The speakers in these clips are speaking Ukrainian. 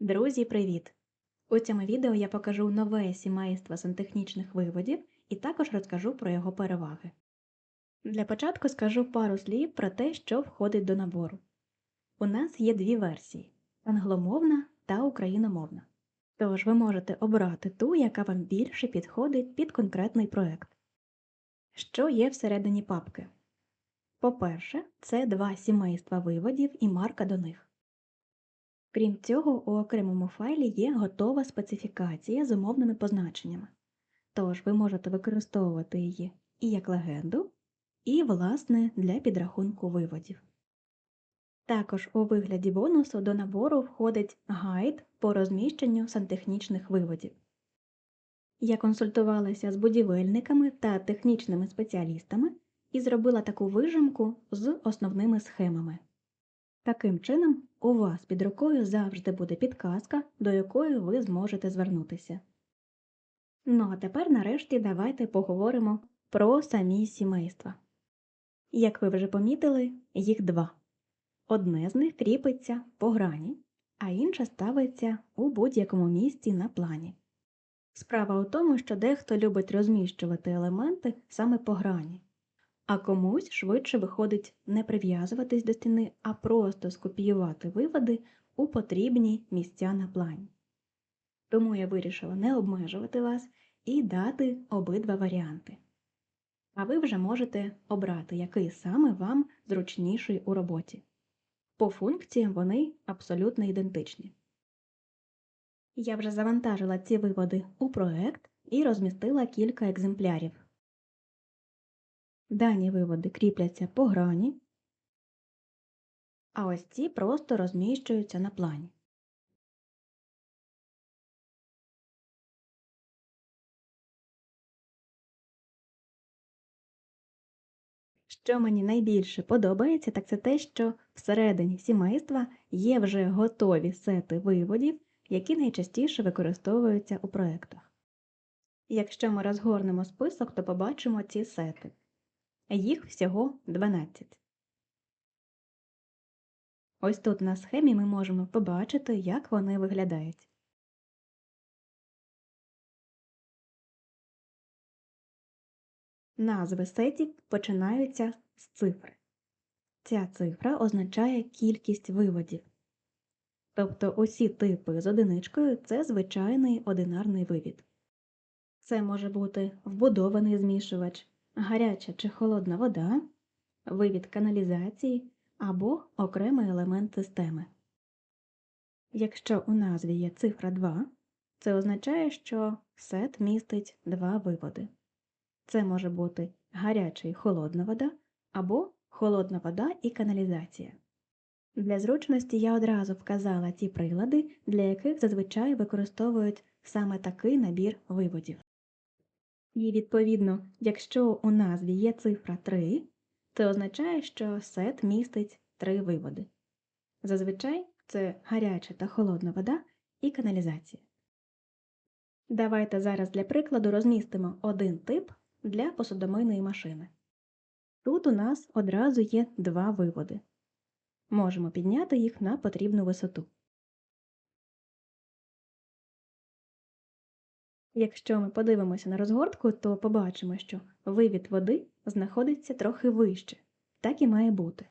Друзі, привіт! У цьому відео я покажу нове сімейство сантехнічних виводів і також розкажу про його переваги. Для початку скажу пару слів про те, що входить до набору. У нас є дві версії – англомовна та україномовна. Тож ви можете обрати ту, яка вам більше підходить під конкретний проект. Що є всередині папки? По-перше, це два сімейства виводів і марка до них. Крім цього, у окремому файлі є готова специфікація з умовними позначеннями. Тож ви можете використовувати її і як легенду, і, власне, для підрахунку виводів. Також у вигляді бонусу до набору входить гайд по розміщенню сантехнічних виводів. Я консультувалася з будівельниками та технічними спеціалістами і зробила таку вижимку з основними схемами. Таким чином, у вас під рукою завжди буде підказка, до якої ви зможете звернутися. Ну а тепер нарешті давайте поговоримо про самі сімейства. Як ви вже помітили, їх два. Одне з них кріпиться по грані, а інше ставиться у будь-якому місці на плані. Справа у тому, що дехто любить розміщувати елементи саме по грані, а комусь швидше виходить не прив'язуватись до стіни, а просто скопіювати виводи у потрібні місця на плані. Тому я вирішила не обмежувати вас і дати обидва варіанти. А ви вже можете обрати, який саме вам зручніший у роботі. По функціям вони абсолютно ідентичні. Я вже завантажила ці виводи у проект і розмістила кілька екземплярів. Дані виводи кріпляться по грані, а ось ці просто розміщуються на плані. Що мені найбільше подобається, так це те, що всередині сімейства є вже готові сети виводів, які найчастіше використовуються у проєктах. Якщо ми розгорнемо список, то побачимо ці сети. Їх всього 12. Ось тут на схемі ми можемо побачити, як вони виглядають. Назви сетів починаються з цифри. Ця цифра означає кількість виводів. Тобто усі типи з одиничкою – це звичайний одинарний вивід. Це може бути вбудований змішувач, гаряча чи холодна вода, вивід каналізації або окремий елемент системи. Якщо у назві є цифра 2, це означає, що сет містить два виводи. Це може бути гаряча і холодна вода або холодна вода і каналізація. Для зручності я одразу вказала ті прилади, для яких зазвичай використовують саме такий набір виводів. І відповідно, якщо у назві є цифра 3, це означає, що сет містить 3 виводи. Зазвичай це гаряча та холодна вода і каналізація. Давайте зараз для прикладу розмістимо один тип для посудомийної машини. Тут у нас одразу є два виводи. Можемо підняти їх на потрібну висоту. Якщо ми подивимося на розгортку, то побачимо, що вивід води знаходиться трохи вище. Так і має бути.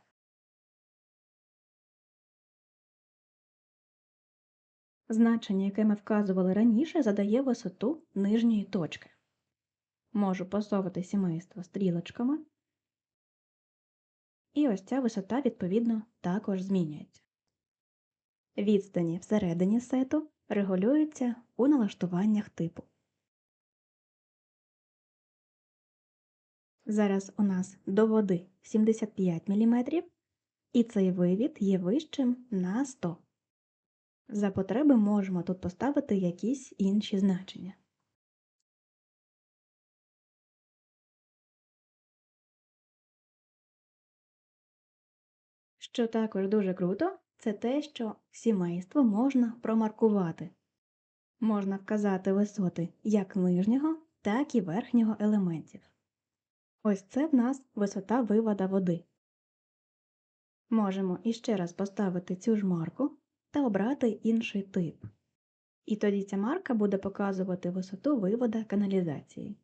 Значення, яке ми вказували раніше, задає висоту нижньої точки. Можу посовувати сімейство стрілочками. І ось ця висота, відповідно, також змінюється. Відстані всередині сету регулюються у налаштуваннях типу. Зараз у нас до води 75 мм, і цей вивід є вищим на 100. За потреби можемо тут поставити якісь інші значення. Що також дуже круто, це те, що сімейство можна промаркувати. Можна вказати висоти як нижнього, так і верхнього елементів. Ось це в нас висота вивода води. Можемо іще раз поставити цю ж марку та обрати інший тип. І тоді ця марка буде показувати висоту вивода каналізації.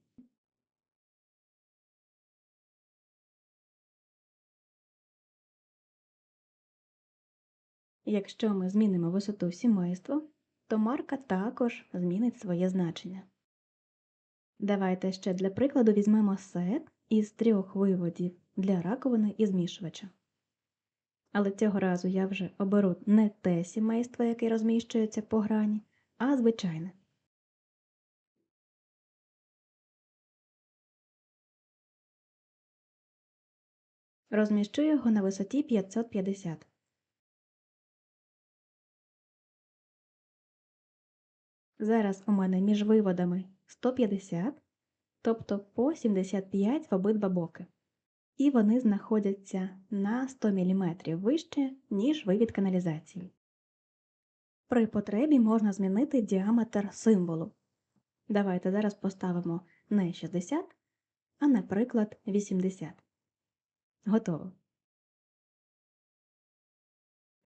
Якщо ми змінимо висоту сімейства, то марка також змінить своє значення. Давайте ще для прикладу візьмемо сет із 3 виводів для раковини і змішувача. Але цього разу я вже оберу не те сімейство, яке розміщується по грані, а звичайне. Розміщу його на висоті 550. Зараз у мене між виводами 150, тобто по 75 в обидва боки. І вони знаходяться на 100 мм вище, ніж вивід каналізації. При потребі можна змінити діаметр символу. Давайте зараз поставимо не 60, а, наприклад, 80. Готово.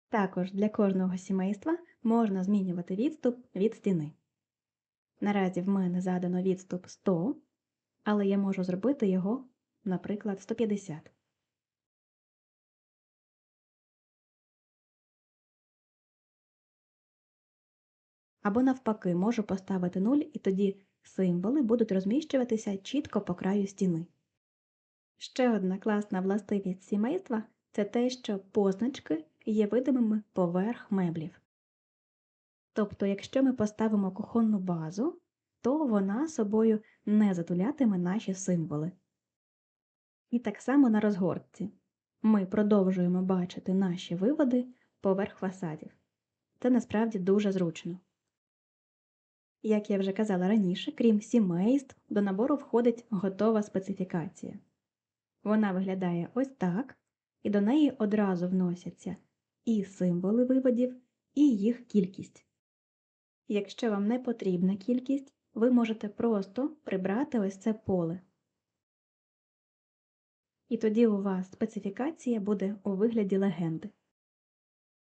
Також для кожного сімейства можна змінювати відступ від стіни. Наразі в мене задано відступ 100, але я можу зробити його, наприклад, 150. Або навпаки, можу поставити 0, і тоді символи будуть розміщуватися чітко по краю стіни. Ще одна класна властивість сімейства – це те, що позначки є видимими поверх меблів. Тобто, якщо ми поставимо кухонну базу, то вона собою не затулятиме наші символи. І так само на розгортці. Ми продовжуємо бачити наші виводи поверх фасадів. Це насправді дуже зручно. Як я вже казала раніше, крім сімейств, до набору входить готова специфікація. Вона виглядає ось так, і до неї одразу вносяться і символи виводів, і їх кількість. Якщо вам не потрібна кількість, ви можете просто прибрати ось це поле. І тоді у вас специфікація буде у вигляді легенди.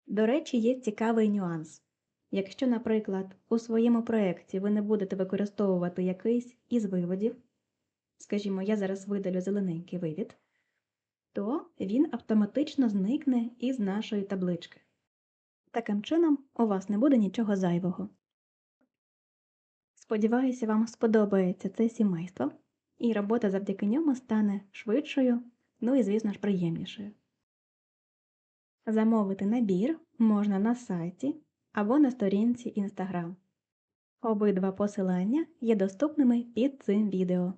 До речі, є цікавий нюанс. Якщо, наприклад, у своєму проєкті ви не будете використовувати якийсь із виводів, скажімо, я зараз видалю зелененький вивід, то він автоматично зникне із нашої таблички. Таким чином, у вас не буде нічого зайвого. Сподіваюся, вам сподобається це сімейство, і робота завдяки ньому стане швидшою, ну і, звісно ж, приємнішою. Замовити набір можна на сайті або на сторінці Instagram. Обидва посилання є доступними під цим відео.